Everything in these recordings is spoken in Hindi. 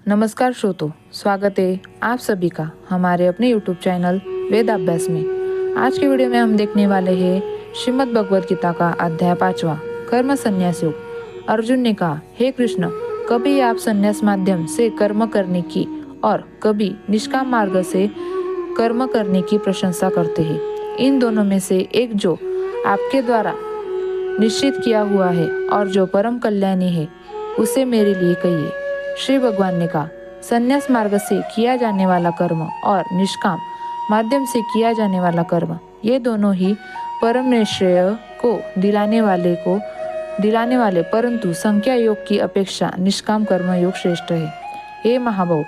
नमस्कार श्रोतो, स्वागत है आप सभी का हमारे अपने YouTube चैनल वेद अभ्यास में। आज के वीडियो में हम देखने वाले हैं श्रीमद् भगवद गीता का अध्याय 5वां कर्म संन्यास योग। अर्जुन ने कहा, हे कृष्ण, कभी आप संन्यास माध्यम से कर्म करने की और कभी निष्काम मार्ग से कर्म करने की प्रशंसा करते हैं। इन दोनों में से एक जो आपके द्वारा निश्चित किया हुआ है और जो परम कल्याणी है, उसे मेरे लिए कहिए। श्री भगवान ने कहा, संन्यास मार्ग से किया जाने वाला कर्म और निष्काम माध्यम से किया जाने वाला कर्म, ये दोनों ही परम निश्चय को दिलाने वाले परंतु संख्या योग की अपेक्षा निष्काम कर्म योग श्रेष्ठ है। हे महाभाव,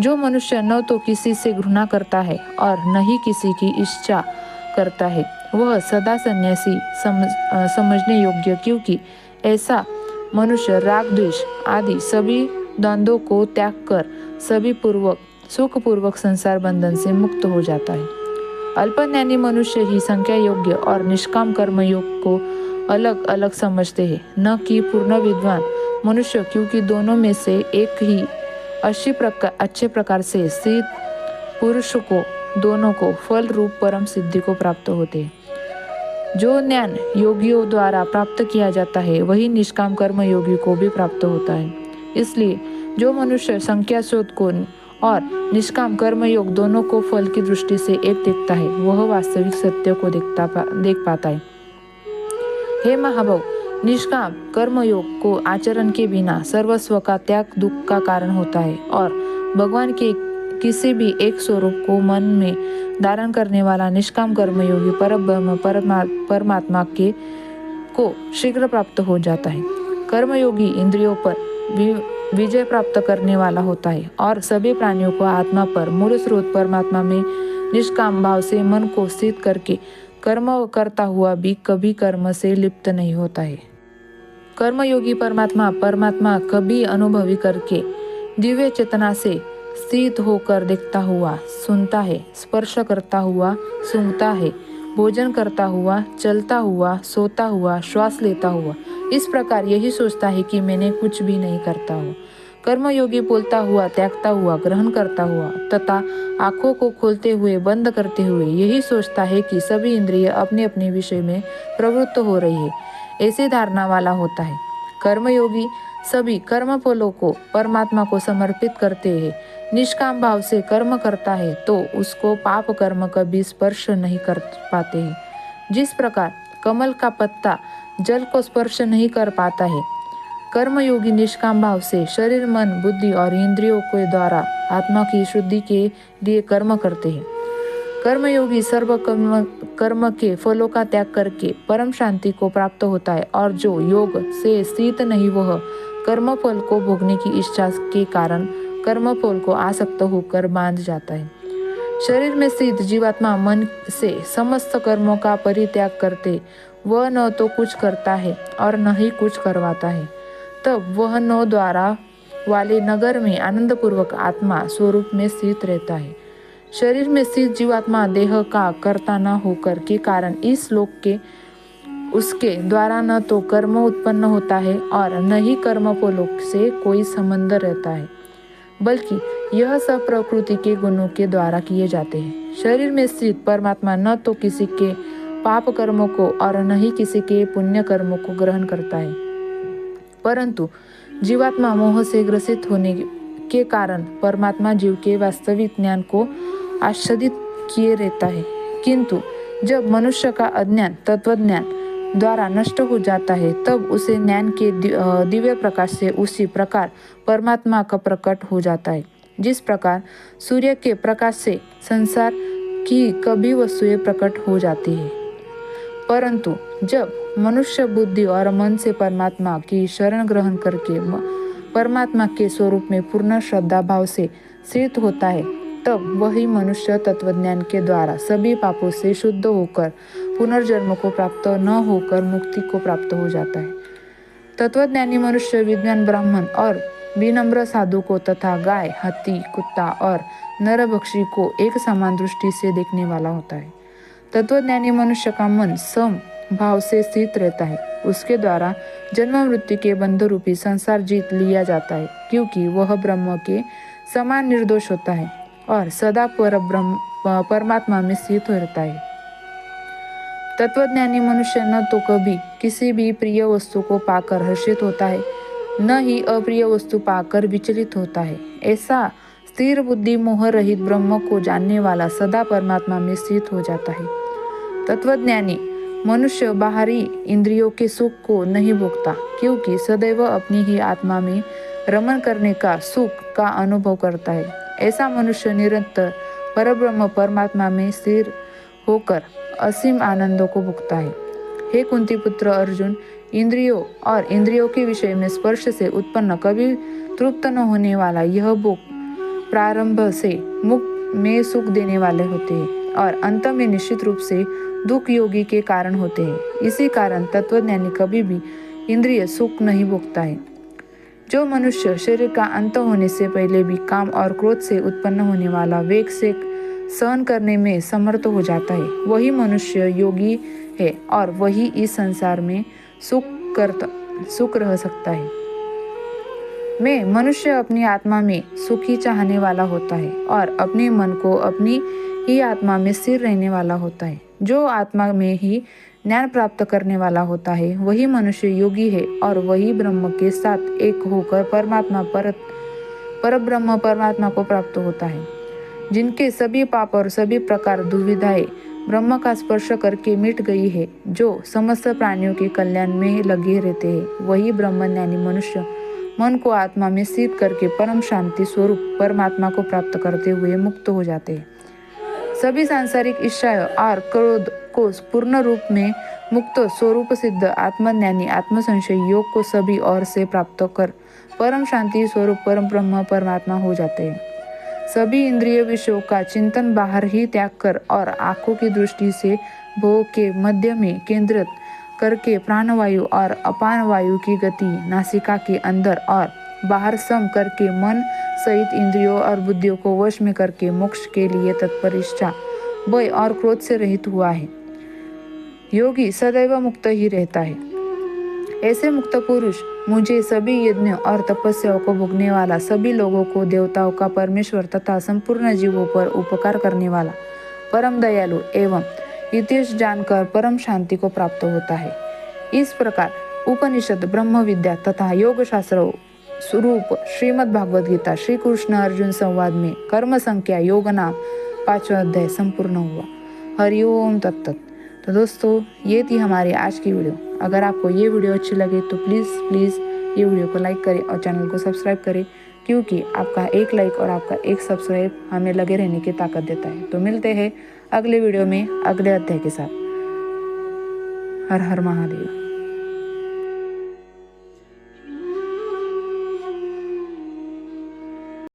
जो मनुष्य न तो किसी से घृणा करता है और न ही किसी की इच्छा करता है, वह सदा सन्यासी समझने योग्य, क्योंकि ऐसा मनुष्य राग द्वेष आदि सभी द्वंद्वों को त्याग कर सभी सुखपूर्वक संसार बंधन से मुक्त हो जाता है। अल्पज्ञानी मनुष्य ही संख्या योग्य और निष्काम कर्म योग को अलग अलग समझते हैं, न कि पूर्ण विद्वान मनुष्य, क्योंकि दोनों में से एक ही अच्छे प्रकार से स्थित पुरुष को दोनों को फल रूप परम सिद्धि को प्राप्त होते हैं। जो ज्ञान योगियों द्वारा प्राप्त किया जाता है, वही निष्काम कर्म योगी को भी प्राप्त होता है। इसलिए जो मनुष्य संख्या शोध को और निष्काम कर्म योग दोनों को फल की दृष्टि से एक देखता है, वह वास्तविक सत्य को देख पाता है। हे महाभाव, निष्काम कर्म योग को आचरण के बिना सर्वस्व का त्याग दुख का कारण होता है और भगवान के किसी भी एक स्वरूप को मन में धारण करने वाला निष्काम कर्मयोगी परब्रह्म परमात्मा को शीघ्र प्राप्त हो जाता है। कर्मयोगी इंद्रियों पर विजय प्राप्त करने वाला होता है और सभी प्राणियों को आत्मा पर मूल स्रोत परमात्मा में निष्काम भाव से मन को स्थित करके कर्म करता हुआ भी कभी कर्म से लिप्त नहीं होता है। कर्मयोगी परमात्मा कभी अनुभवी करके दिव्य चेतना से स्थित होकर देखता हुआ सुनता है, स्पर्श करता हुआ सूंघता है, भोजन करता हुआ, चलता हुआ, सोता हुआ, श्वास लेता हुआ, इस प्रकार यही सोचता है कि मैंने कुछ भी नहीं करता हूँ। कर्मयोगी बोलता हुआ, त्यागता हुआ, ग्रहण करता हुआ तथा आंखों को खोलते हुए बंद करते हुए यही सोचता है कि सभी इंद्रिय अपने अपने विषय में प्रवृत्त हो रही है, ऐसी धारणा वाला होता है। कर्मयोगी सभी कर्म फलों को परमात्मा को समर्पित करते हैं, निष्काम भाव से कर्म करता है तो उसको पाप कर्म कभी स्पर्श नहीं कर पाते हैं। जिस प्रकार कमल का पत्ता जल को स्पर्श नहीं कर पाता है, कर्मयोगी निष्काम भाव से शरीर, मन, बुद्धि और इंद्रियों के द्वारा आत्मा की शुद्धि के लिए कर्म करते हैं। कर्मयोगी सर्व कर्म के फलों का त्याग करके परम शांति को प्राप्त होता है और जो योग से स्थित नहीं, वह कर्म फल को भोगने की इच्छा के कारण कर्म फल को आसक्त होकर बांध जाता है। शरीर में स्थित जीवात्मा मन से समस्त कर्मों का परित्याग करते वह न तो कुछ करता है और न ही कुछ करवाता है, तब वह नौ द्वारा वाले नगर में आनंद पूर्वक आत्मा स्वरूप में स्थित रहता है। शरीर में स्थित जीवात्मा देह का कर्ता न होकर के कारण इस लोक के उसके द्वारा न तो कर्म उत्पन्न होता है और न ही कर्म फलों से कोई संबंध रहता है, बल्कि यह सब प्रकृति के गुणों के द्वारा किए जाते हैं। शरीर में स्थित परमात्मा न तो किसी के पाप कर्मों को और न ही किसी के पुण्य कर्मों को ग्रहण करता है, परंतु जीवात्मा मोह से ग्रसित होने के कारण परमात्मा जीव के वास्तविक ज्ञान को आच्छादित किए रहता है। किंतु जब मनुष्य का अज्ञान तत्वज्ञान द्वारा नष्ट हो जाता है, तब उसे ज्ञान के दिव्य प्रकाश से उसी प्रकार परमात्मा का प्रकट हो जाता है। जिस प्रकार सूर्य के प्रकाश से संसार की कभी वस्तुएं प्रकट हो जाती है, परंतु जब मनुष्य बुद्धि और मन से परमात्मा की शरण ग्रहण करके परमात्मा के स्वरूप में पूर्ण श्रद्धा भाव से स्थित होता है, तब वही मनुष्य तत्वज्ञान के द्वारा सभी पापों से शुद्ध होकर पुनर्जन्म को प्राप्त न होकर मुक्ति को प्राप्त हो जाता है। तत्वज्ञानी मनुष्य विद्वान ब्राह्मण और विनम्र साधु को तथा गाय, हाथी, कुत्ता और नरभक्षी को एक समान दृष्टि से देखने वाला होता है। तत्वज्ञानी मनुष्य का मन सम भाव से स्थित रहता है उसके द्वारा जन्म मृत्यु के बंध रूपी संसार जीत लिया जाता है, क्योंकि वह ब्रह्म के समान निर्दोष होता है और सदा परमात्मा में स्थित रहता है। तत्वज्ञानी मनुष्य न तो कभी किसी भी प्रिय वस्तु को पाकर हर्षित होता है, न ही अप्रिय वस्तु पाकर विचलित होता है। ऐसा स्थिर बुद्धि मोह रहित ब्रह्म को जानने वाला सदा परमात्मा में स्थित हो जाता है। तत्वज्ञानी मनुष्य बाहरी इंद्रियों के सुख को नहीं भोगता, क्योंकि सदैव अपनी ही आत्मा में रमण करने का सुख का अनुभव करता है। ऐसा मनुष्य निरंतर परब्रह्म परमात्मा में स्थिर होकर असीम आनंदों को भोगता है। हे कुंती पुत्र अर्जुन, इंद्रियों और इंद्रियों के विषय में स्पर्श से उत्पन्न कभी तृप्त न होने वाला यह भोग प्रारंभ से मुक्त में सुख देने वाले होते हैं और अंत में निश्चित रूप से दुख योगी के कारण होते हैं। इसी कारण तत्वज्ञानी कभी भी इंद्रिय सुख नहीं भोगता है। जो मनुष्य शरीर का अंत होने से पहले भी काम और क्रोध से उत्पन्न होने वाला वेग से सहन करने में समर्थ हो जाता है, वही मनुष्य योगी है और वही इस संसार में सुख रह सकता है। मैं मनुष्य अपनी आत्मा में सुखी चाहने वाला होता है और अपने मन को अपनी ही आत्मा में स्थिर रहने वाला होता है। जो आत्मा में ही ज्ञान प्राप्त करने वाला होता है, वही मनुष्य योगी है और वही ब्रह्म के साथ एक होकर परब्रह्म परमात्मा को प्राप्त होता है। जिनके सभी पाप और सभी प्रकार दुविधाएं ब्रह्म का स्पर्श करके मिट गई है, जो समस्त प्राणियों के कल्याण में लगे रहते हैं, वही ब्रह्मज्ञानी मनुष्य मन को आत्मा में स्थित करके परम शांति स्वरूप परमात्मा को प्राप्त करते हुए मुक्त हो जाते हैं। सभी सांसारिक इच्छाएं और क्रोध को पूर्ण रूप में मुक्त स्वरूप सिद्ध आत्मज्ञानी आत्मसंशय योग को सभी ओर से प्राप्त कर परम शांति स्वरूप परम ब्रह्म परमात्मा हो जाते हैं। सभी इंद्रिय विषयों का चिंतन बाहर ही त्याग कर और आंखों की दृष्टि से भोग के मध्य में केंद्रित करके प्राणवायु और अपान वायु की गति नासिका के अंदर और बाहर सम करके मन सहित इंद्रियों और बुद्धियों को वश में करके मोक्ष के लिए तत्पर इच्छा, भय और क्रोध से रहित हुआ है। योगी सदैव मुक्त ही रहता है। ऐसे मुक्त पुरुष मुझे सभी यज्ञ और तपस्याओं को भोगने वाला, सभी लोगों को देवताओं का परमेश्वर तथा संपूर्ण जीवों पर उपकार करने वाला, परम दयालु एवं हितेश जानकर परम शांति को प्राप्त होता है। इस प्रकार उपनिषद, ब्रह्म विद्या तथा योग शास्त्रों स्वरूप श्रीमद् भागवत गीता श्री कृष्ण अर्जुन संवाद में कर्म संख्या योग नाम 5वां अध्याय संपूर्ण हुआ। हरिओम तत्तत। तो दोस्तों, ये थी हमारी आज की वीडियो। अगर आपको ये वीडियो अच्छी लगे तो प्लीज़ ये वीडियो को लाइक करें और चैनल को सब्सक्राइब करें, क्योंकि आपका एक लाइक और आपका एक सब्सक्राइब हमें लगे रहने की ताकत देता है। तो मिलते हैं अगले वीडियो में अगले अध्याय के साथ। हर हर महादेव।